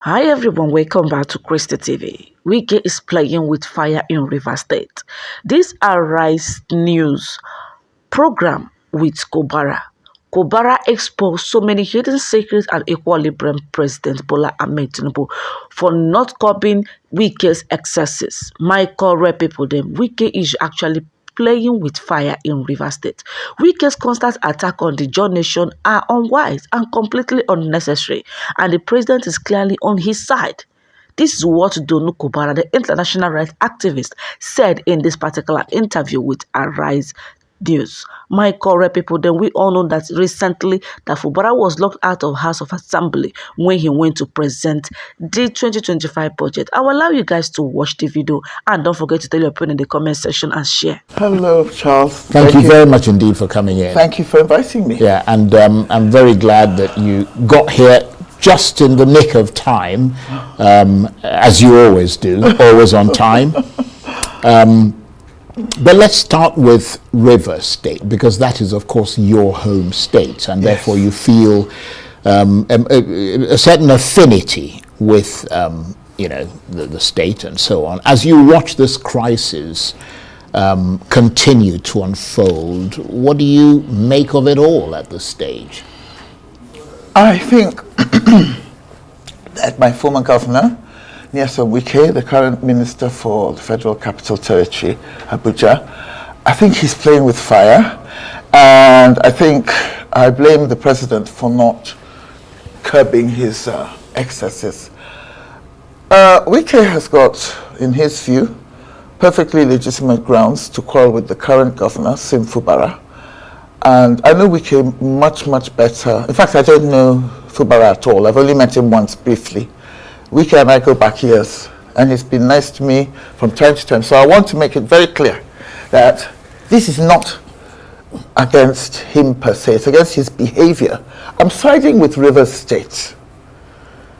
Hi everyone, welcome back to Krista TV. Wike is playing with fire in River State. This Arise News program with Kogbara. Kogbara exposed so many hidden secrets and equilibrium President Bola Ahmed Tinubu for not curbing Wike's excesses. My correct people, them Wike is actually playing with fire in River State. Wike's constant attack on the Jaw Nation are unwise and completely unnecessary, and the president is clearly on his side. This is what Donu Kogbara, the international rights activist, said in this particular interview with Arise News. My correct people, then we all know that recently that Fubara was locked out of House of Assembly when he went to present the 2025 budget. I will allow you guys to watch the video, and don't forget to tell your opinion in the comment section and share. Hello, Charles. Thank you very much indeed for coming in. Thank you for inviting me. Yeah, and I'm very glad that you got here just in the nick of time, as you always do, always on time. But let's start with River State, because that is, of course, your home state, and therefore you feel a certain affinity with, the state and so on. As you watch this crisis continue to unfold, what do you make of it all at this stage? I think that my former governor, Wike, the current minister for the Federal Capital Territory, Abuja, I think he's playing with fire, and I think I blame the president for not curbing his excesses. Wike has got, in his view, perfectly legitimate grounds to quarrel with the current governor, Fubara. And I know Wike much, much better. In fact, I don't know Fubara at all. I've only met him once briefly. Wike and I go back years, and he's been nice to me from time to time. So I want to make it very clear that this is not against him per se, it's against his behavior. I'm siding with River State.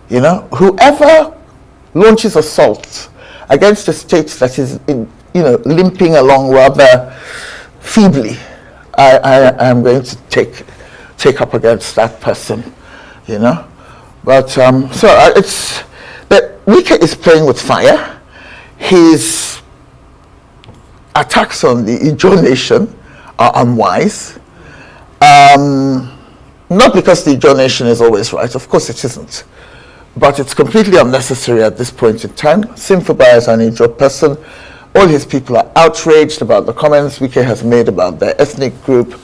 Whoever launches assault against a state that is, limping along rather feebly, I am going to take up against that person, But but Wike is playing with fire. His attacks on the Ijaw Nation are unwise. Not because the Ijaw Nation is always right, of course it isn't. But it's completely unnecessary at this point in time. Fubara is an Ijaw person. All his people are outraged about the comments Wike has made about their ethnic group.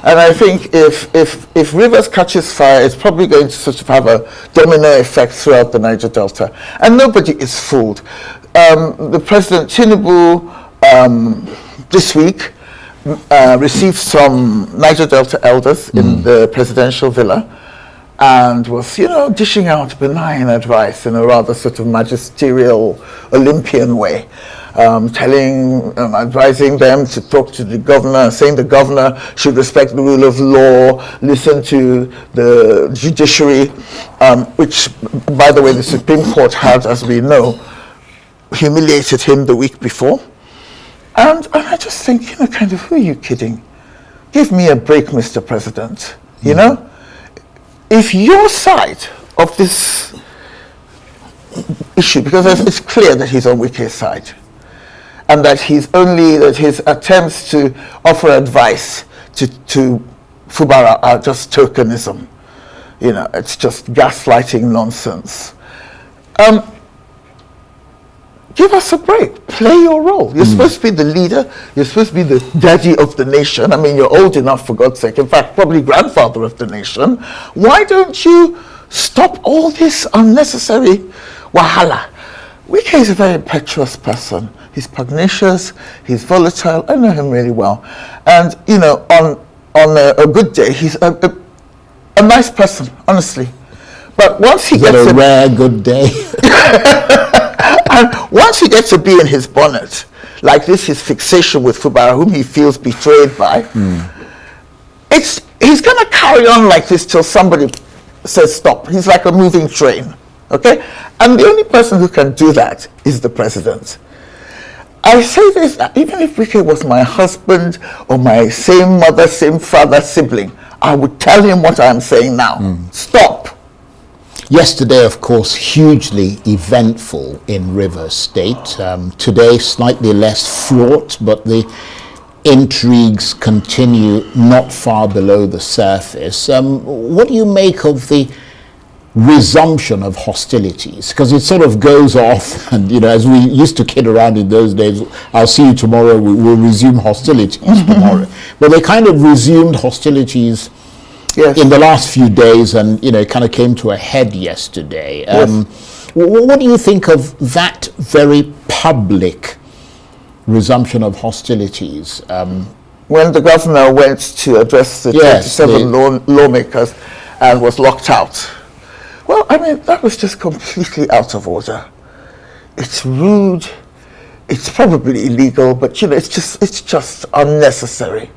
And I think if Rivers catches fire, it's probably going to sort of have a domino effect throughout the Niger Delta. And nobody is fooled. The President Tinubu this week received some Niger Delta elders in the presidential villa, and was, dishing out benign advice in a rather sort of magisterial Olympian way. Advising them to talk to the governor, saying the governor should respect the rule of law, listen to the judiciary, which, by the way, the Supreme Court had, as we know, humiliated him the week before. And I just think, who are you kidding? Give me a break, Mr. President. If your side of this issue, because it's clear that he's on Wike's side, and that his attempts to offer advice to Fubara are just tokenism. It's just gaslighting nonsense. Give us a break. Play your role. You're supposed to be the leader. You're supposed to be the daddy of the nation. I mean, you're old enough, for God's sake. In fact, probably grandfather of the nation. Why don't you stop all this unnecessary wahala? Wike is a very impetuous person. He's pugnacious, he's volatile. I know him really well. And, on a good day, he's a nice person, honestly. But once he gets a rare good day. And once he gets to be in his bonnet, like this, his fixation with Fubara, whom he feels betrayed by, he's going to carry on like this till somebody says stop. He's like a moving train, okay? And the only person who can do that is the president. I say this, even if Wike was my husband or my same mother, same father, sibling, I would tell him what I'm saying now. Stop. Yesterday, of course, hugely eventful in Rivers State. Today, slightly less fraught, but the intrigues continue not far below the surface. What do you make of the resumption of hostilities? Because it sort of goes off, and as we used to kid around in those days, I'll see you tomorrow, we'll resume hostilities tomorrow. But they kind of resumed hostilities in the last few days, and it kind of came to a head yesterday. What do you think of that very public resumption of hostilities? When the governor went to address the 27 lawmakers and was locked out. Well, I mean, that was just completely out of order. It's rude. It's probably illegal, but it's just unnecessary.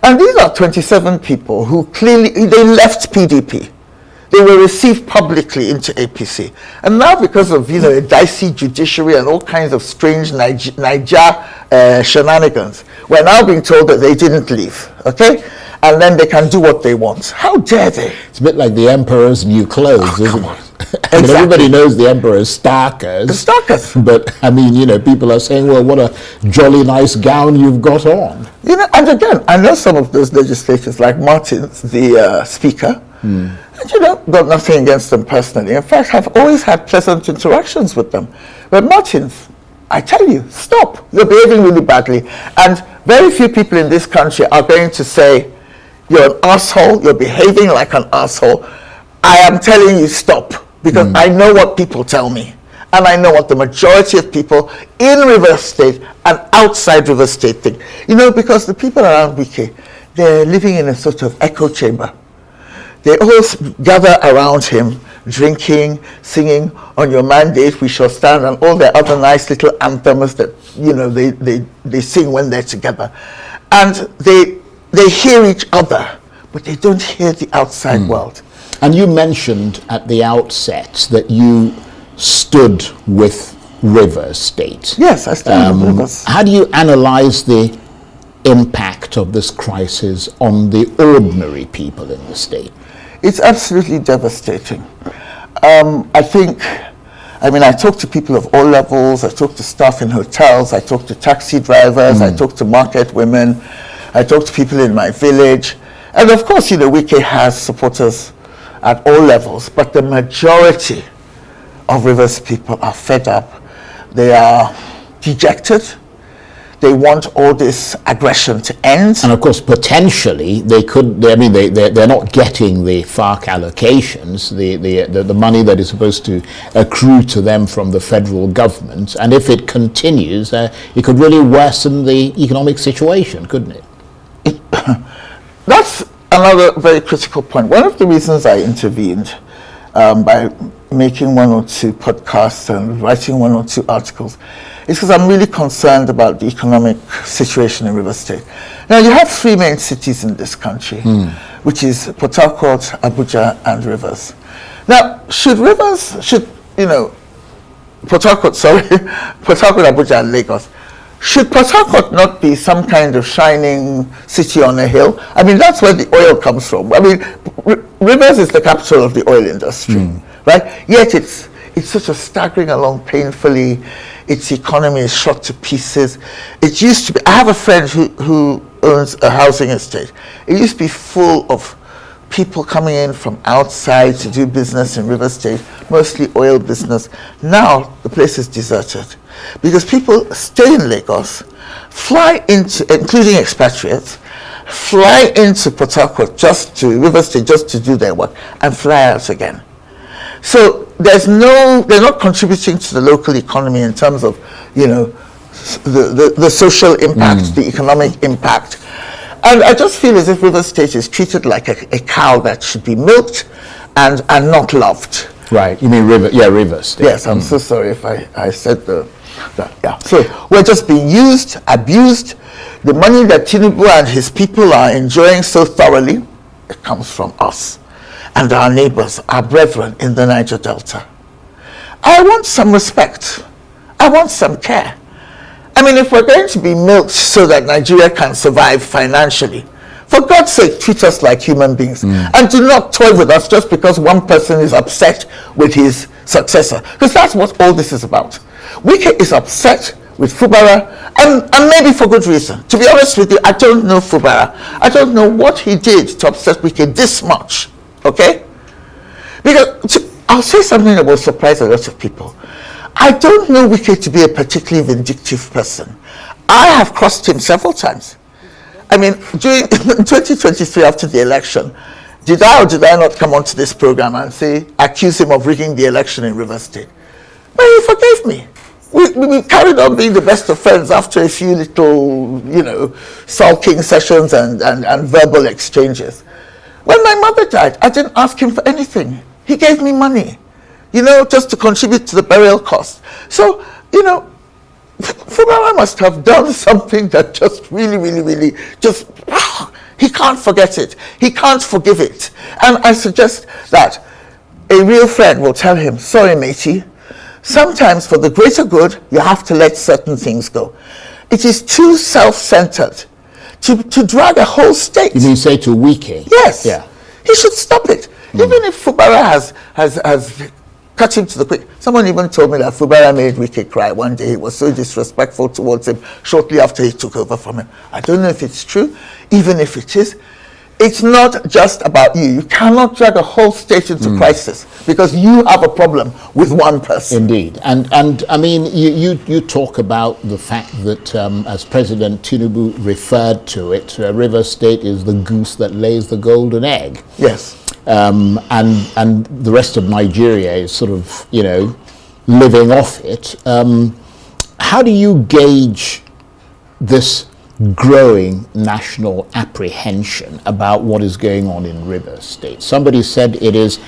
And these are 27 people who clearly they left PDP. They were received publicly into APC, and now because of a dicey judiciary and all kinds of strange Niger shenanigans, we're now being told that they didn't leave. Okay. And then they can do what they want. How dare they? It's a bit like the emperor's new clothes, isn't it? I mean, everybody knows the emperor's starkers. The starkers. But, I mean, people are saying, well, what a jolly nice gown you've got on. And again, I know some of those legislators, like Martins, the speaker, and, got nothing against them personally. In fact, I've always had pleasant interactions with them. But Martins, I tell you, stop. You're behaving really badly. And very few people in this country are going to say, you're an asshole, you're behaving like an asshole. I am telling you stop, because I know what people tell me. And I know what the majority of people in Rivers State and outside Rivers State think. Because the people around Wike, they're living in a sort of echo chamber. They all gather around him, drinking, singing, on your mandate we shall stand, and all their other nice little anthems that, they sing when they're together. And they hear each other, but they don't hear the outside world. And you mentioned at the outset that you stood with Rivers State. Yes, I stand with Rivers. How do you analyze the impact of this crisis on the ordinary people in the state? It's absolutely devastating. I talk to people of all levels. I talk to staff in hotels. I talk to taxi drivers. I talk to market women. I talk to people in my village. And of course, Wike has supporters at all levels, but the majority of Rivers people are fed up. They are dejected. They want all this aggression to end. And of course, potentially, they're not getting the FARC allocations, the money that is supposed to accrue to them from the federal government. And if it continues, it could really worsen the economic situation, couldn't it? That's another very critical point. One of the reasons I intervened by making one or two podcasts and writing one or two articles is because I'm really concerned about the economic situation in Rivers State. Now, you have three main cities in this country, which is Port Harcourt, Abuja, and Rivers. Now, Port Harcourt, Abuja, and Lagos, should Port Harcourt not be some kind of shining city on a hill? I mean, that's where the oil comes from. I mean, Rivers is the capital of the oil industry, right? Yet it's sort of staggering along painfully. Its economy is shot to pieces. It used to be, I have a friend who owns a housing estate. It used to be full of people coming in from outside to do business in Rivers State, mostly oil business. Now the place is deserted because people stay in Lagos, fly into, including expatriates, fly into Port Harcourt Rivers State just to do their work and fly out again. So they're not contributing to the local economy in terms of, the social impact, the economic impact. And I just feel as if Rivers State is treated like a cow that should be milked and not loved. Right, you mean Rivers State. Yes, I'm so sorry if I said that. Yeah. So we're just being used, abused. The money that Tinubu and his people are enjoying so thoroughly, it comes from us and our neighbors, our brethren in the Niger Delta. I want some respect. I want some care. I mean, if we're going to be milked so that Nigeria can survive financially For God's sake, treat us like human beings. And do not toy with us just because one person is upset with his successor. Because that's what all this is about. Wike is upset with Fubara, and maybe for good reason. To be honest with you, I don't know Fubara. I don't know what he did to upset Wike this much. Okay? Because I'll say something that will surprise a lot of people. I don't know Wike to be a particularly vindictive person. I have crossed him several times. I mean, during 2023, after the election, did I or did I not come onto this program and accuse him of rigging the election in Rivers State? But he forgave me. We carried on being the best of friends after a few little, sulking sessions and verbal exchanges. When my mother died, I didn't ask him for anything. He gave me money, just to contribute to the burial cost. So, Fubara must have done something that just really, he can't forget it. He can't forgive it. And I suggest that a real friend will tell him, sorry, matey, sometimes for the greater good, you have to let certain things go. It is too self-centered to drag a whole state. You mean say to Wike? Yes. Yeah. He should stop it. Even if Fubara has cut him to the quick. Someone even told me that Fubara made Wike cry one day. He was so disrespectful towards him shortly after he took over from him. I don't know if it's true. Even if it is, it's not just about you. You cannot drag a whole state into crisis because you have a problem with one person. Indeed. And I mean, you talk about the fact that as President Tinubu referred to it, Rivers State is the goose that lays the golden egg. Yes. And the rest of Nigeria is sort of, living off it. How do you gauge this growing national apprehension about what is going on in Rivers State? Somebody said it is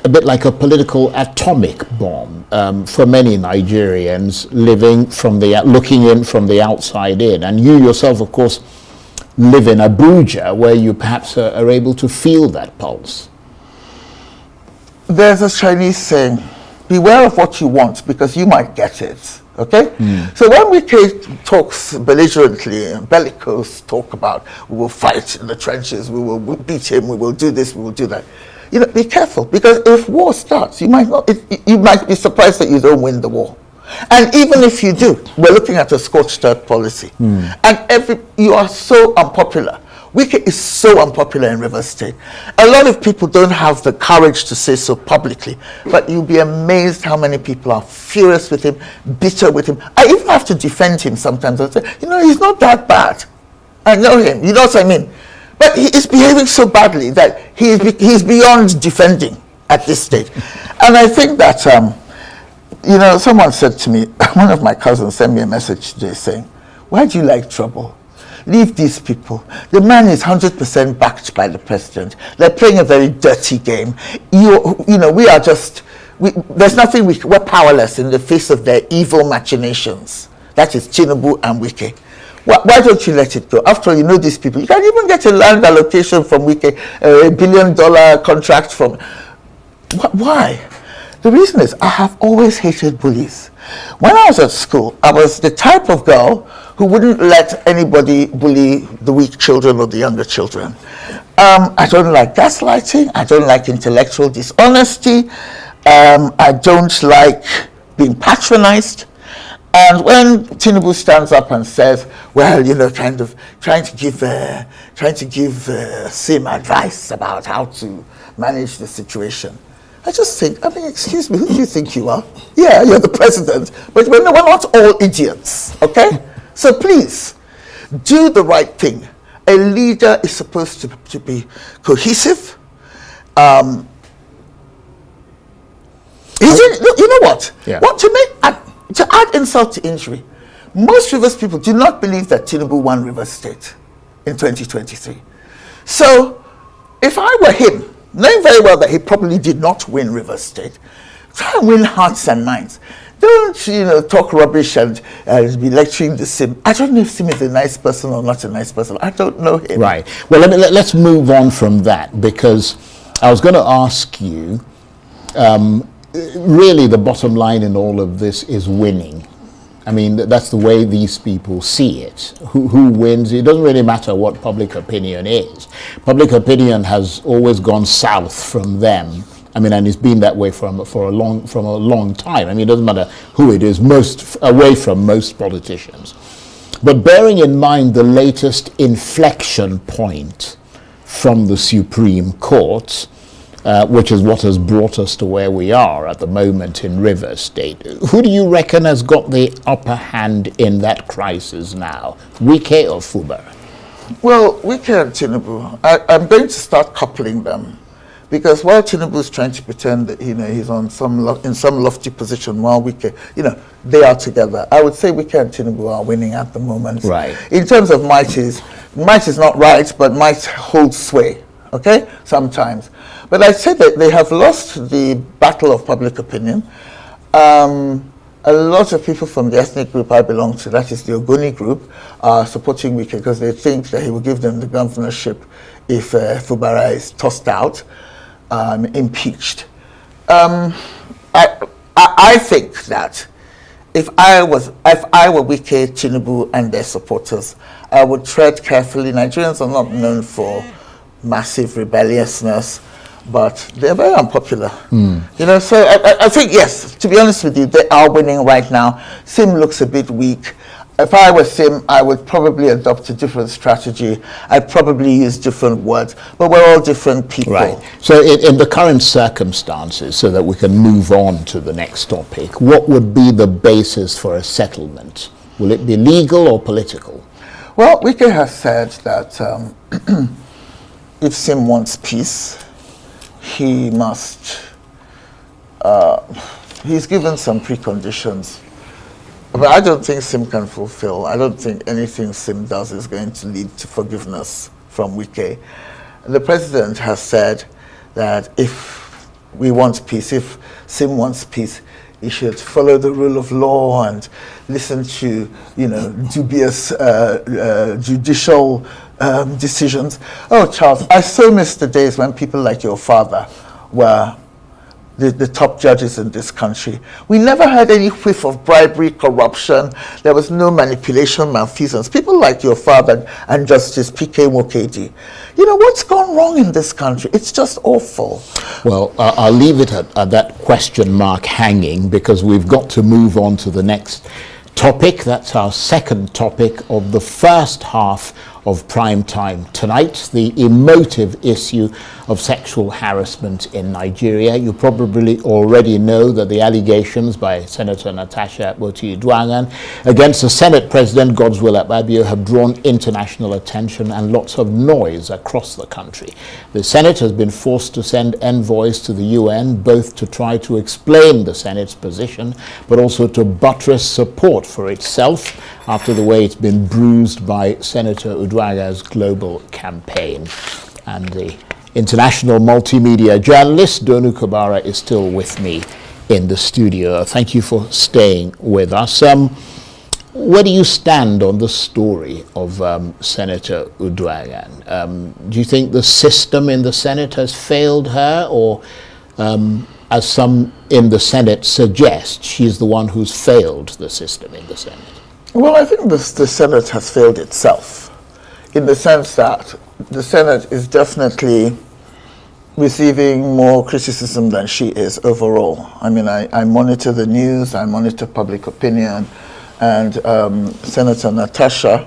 a bit like a political atomic bomb for many Nigerians looking in from the outside in. And you yourself, of course, live in Abuja, where you perhaps are able to feel that pulse. There's a Chinese saying, beware of what you want because you might get it. Okay? So when Wike talks belligerently and bellicose, talk about we will fight in the trenches, we will beat him, we will do this, we will do that. Be careful, because if war starts, you might be surprised that you don't win the war. And even if you do, we're looking at a scorched earth policy. And you are so unpopular. Wike is so unpopular in Rivers State. A lot of people don't have the courage to say so publicly, but you'll be amazed how many people are furious with him, bitter with him. I even have to defend him sometimes. I say, he's not that bad. I know him, you know what I mean? But he is behaving so badly that he's beyond defending at this stage. And I think that, someone said to me, one of my cousins sent me a message today saying, why do you like trouble? Leave these people. The man is 100% backed by the president. They're playing a very dirty game. We are just, there's nothing, we're powerless in the face of their evil machinations. That is Tinubu and Wike. Why don't you let it go? After all, these people. You can even get a land allocation from Wike, a $1 billion contract from. Why? The reason is I have always hated bullies. When I was at school, I was the type of girl who wouldn't let anybody bully the weak children or the younger children. I don't like gaslighting. I don't like intellectual dishonesty. I don't like being patronized. And when Tinubu stands up and says, well, kind of trying to give Sim advice about how to manage the situation, I just think, excuse me, who do you think you are? Yeah, you're the president, but we're not all idiots, okay? So please, do the right thing. A leader is supposed to be cohesive. You know what? Yeah. To add insult to injury, most Rivers people do not believe that Tinubu won Rivers State in 2023. So, if I were him, knowing very well that he probably did not win Rivers State, try and win hearts and minds. Don't, talk rubbish and be lecturing the Sim. I don't know if Sim is a nice person or not a nice person. I don't know him. Right. Well, let's move on from that, because I was going to ask you, really the bottom line in all of this is winning. I mean, that's the way these people see it. Who wins? It doesn't really matter what public opinion is. Public opinion has always gone south from them. I mean, and it's been that way from a long time. I mean, it doesn't matter who it is, away from most politicians. But bearing in mind the latest inflection point from the Supreme Court, which is what has brought us to where we are at the moment in Rivers State, who do you reckon has got the upper hand in that crisis now, Wike or Fubara? Well, Wike and Tinubu, I'm going to start coupling them. Because while Tinubu is trying to pretend that he's on in some lofty position, while Wike, they are together. I would say Wike and Tinubu are winning at the moment. Right. In terms of might is not right, but might holds sway. Okay, sometimes. But I'd say that they have lost the battle of public opinion. A lot of people from the ethnic group I belong to, that is the Ogoni group, are supporting Wike because they think that he will give them the governorship if Fubara is tossed out. Impeached. I think that if I were Wike, Tinubu, and their supporters, I would tread carefully. Nigerians are not known for massive rebelliousness, but they're very unpopular. So I think, yes, to be honest with you, they are winning right now. Sim looks a bit weak. If I were Sim, I would probably adopt a different strategy. I'd probably use different words, but we're all different people. Right. So in the current circumstances, so that we can move on to the next topic, what would be the basis for a settlement? Will it be legal or political? Well, Wike has said that if Sim wants peace, he must, he's given some preconditions. But I don't think Sim can fulfill. I don't think anything Sim does is going to lead to forgiveness from Wike. The president has said that if we want peace, if Sim wants peace, he should follow the rule of law and listen to, dubious judicial decisions. Oh, Charles, I so miss the days when people like your father were the top judges in this country. We never had any whiff of bribery, corruption. There was no manipulation, malfeasance. People like your father and Justice P.K. Mukherjee. What's gone wrong in this country? It's just awful. Well, I'll leave it at that question mark hanging, because we've got to move on to the next topic. That's our second topic of the first half of Prime Time tonight, the emotive issue of sexual harassment in Nigeria. You probably already know that the allegations by Senator Natasha Akpoti-Uduaghan against the Senate President Godswill Akpabio have drawn international attention and lots of noise across the country. The Senate has been forced to send envoys to the UN, both to try to explain the Senate's position, but also to buttress support for itself after the way it's been bruised by Senator Uduaghan's global campaign. And the international multimedia journalist Donu Kogbara is still with me in the studio. Thank you for staying with us. Where do you stand on the story of Senator Uduaghan? Do you think the system in the Senate has failed her, or as some in the Senate suggest, she's the one who's failed the system in the Senate? Well, I think the Senate has failed itself, in the sense that the Senate is definitely receiving more criticism than she is overall. I mean, I monitor the news, I monitor public opinion, and Senator Natasha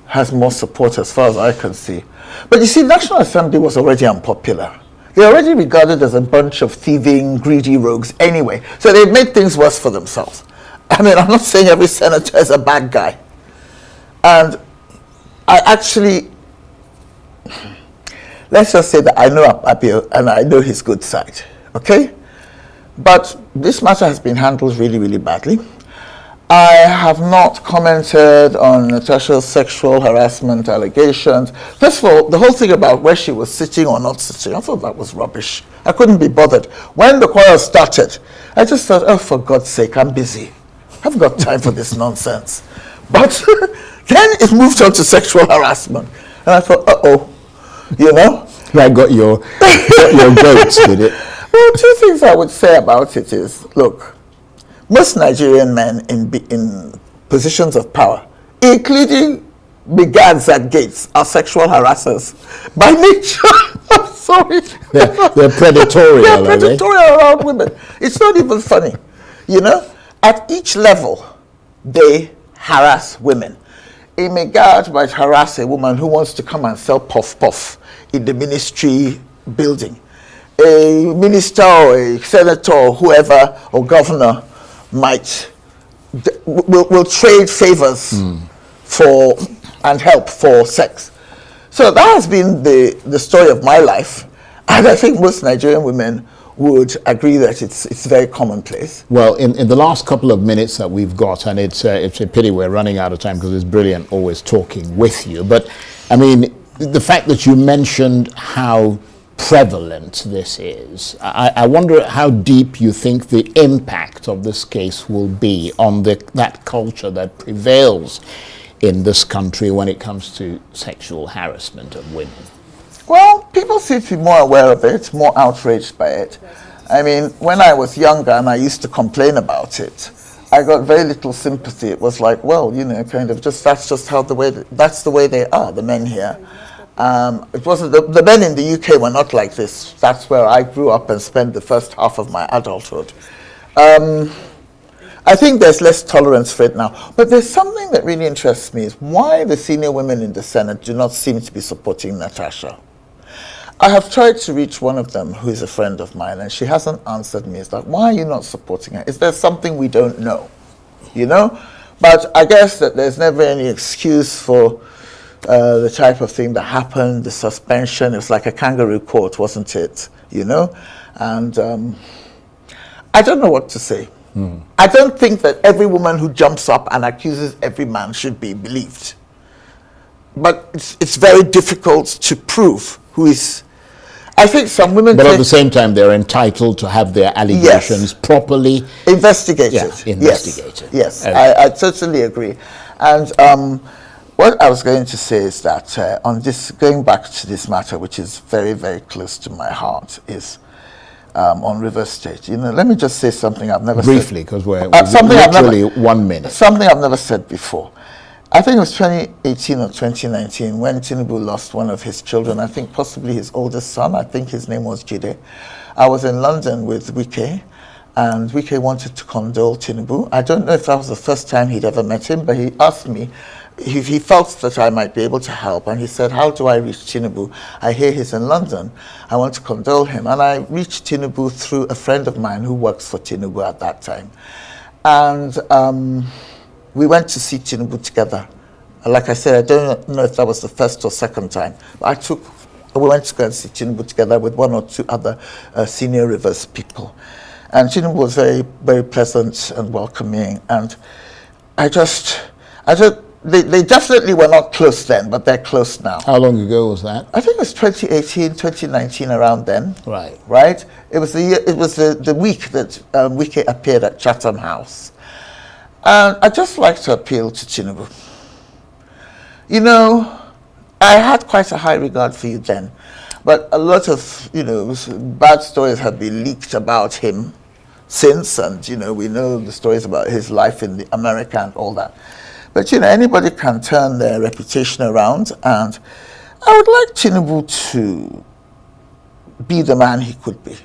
has more support as far as I can see. But you see, National Assembly was already unpopular. They're already regarded as a bunch of thieving, greedy rogues anyway, so they've made things worse for themselves. I mean, I'm not saying every senator is a bad guy. And let's just say that I know Akpabio and I know his good side, okay? But this matter has been handled really, really badly. I have not commented on Natasha's sexual harassment allegations. First of all, the whole thing about where she was sitting or not sitting, I thought that was rubbish. I couldn't be bothered. When the quarrel started, I just thought, oh, for God's sake, I'm busy. I haven't got time for this nonsense. But then it moved on to sexual harassment. And I thought, That got your goats, did it? Well, two things I would say about it is, look, most Nigerian men in positions of power, including brigads at gates, are sexual harassers by nature. I'm sorry. They're predatory. They're predatory around women. It's not even funny. You know, at each level, they harass women. A brigade might harass a woman who wants to come and sell puff puff in the ministry building. A minister or a senator or whoever or governor will trade favors for and help for sex. So that has been the story of my life, and I think most Nigerian women would agree that it's very commonplace. Well, in the last couple of minutes that we've got, and it's a pity we're running out of time because it's brilliant always talking with you, but I mean, the fact that you mentioned how prevalent this is, I wonder how deep you think the impact of this case will be on that culture that prevails in this country when it comes to sexual harassment of women. Well, people seem to be more aware of it, more outraged by it. I mean, when I was younger and I used to complain about it, I got very little sympathy. It was like, well, you know, kind of just, that's just how that's the way they are, the men here. It wasn't, the men in the UK were not like this. That's where I grew up and spent the first half of my adulthood. I think there's less tolerance for it now. But there's something that really interests me, is why the senior women in the Senate do not seem to be supporting Natasha. I have tried to reach one of them who is a friend of mine, and she hasn't answered me. It's like, why are you not supporting her? Is there something we don't know? You know? But I guess that there's never any excuse for the type of thing that happened, the suspension. It was like a kangaroo court, wasn't it? You know? And I don't know what to say. I don't think that every woman who jumps up and accuses every man should be believed. But it's very difficult to prove who is. I think some women. But at the same time, they're entitled to have their allegations properly investigated. Yeah, investigated. Yes, I totally agree. And what I was going to say is that on this, going back to this matter, which is very, very close to my heart, is on River State. You know, let me just say something I've never briefly, because we're something literally 1 minute. Something I've never said before. I think it was 2018 or 2019 when Tinubu lost one of his children, I think possibly his oldest son, I think his name was Jide. I was in London with Wike, and Wike wanted to condole Tinubu. I don't know if that was the first time he'd ever met him, but he asked me, he felt that I might be able to help, and he said, how do I reach Tinubu? I hear he's in London. I want to condole him. And I reached Tinubu through a friend of mine who works for Tinubu at that time. And we went to see Tinubu together. Like I said, I don't know if that was the first or second time. We went to go and see Tinubu together with one or two other senior Rivers people. And Tinubu was very, very pleasant and welcoming. And they definitely were not close then, but they're close now. How long ago was that? I think it was 2018, 2019, around then. Right. Right? It was the week that Wike appeared at Chatham House. And I'd just like to appeal to Tinubu. You know, I had quite a high regard for you then, but a lot of, you know, bad stories have been leaked about him since, and, you know, we know the stories about his life in America and all that. But, you know, anybody can turn their reputation around, and I would like Tinubu to be the man he could be.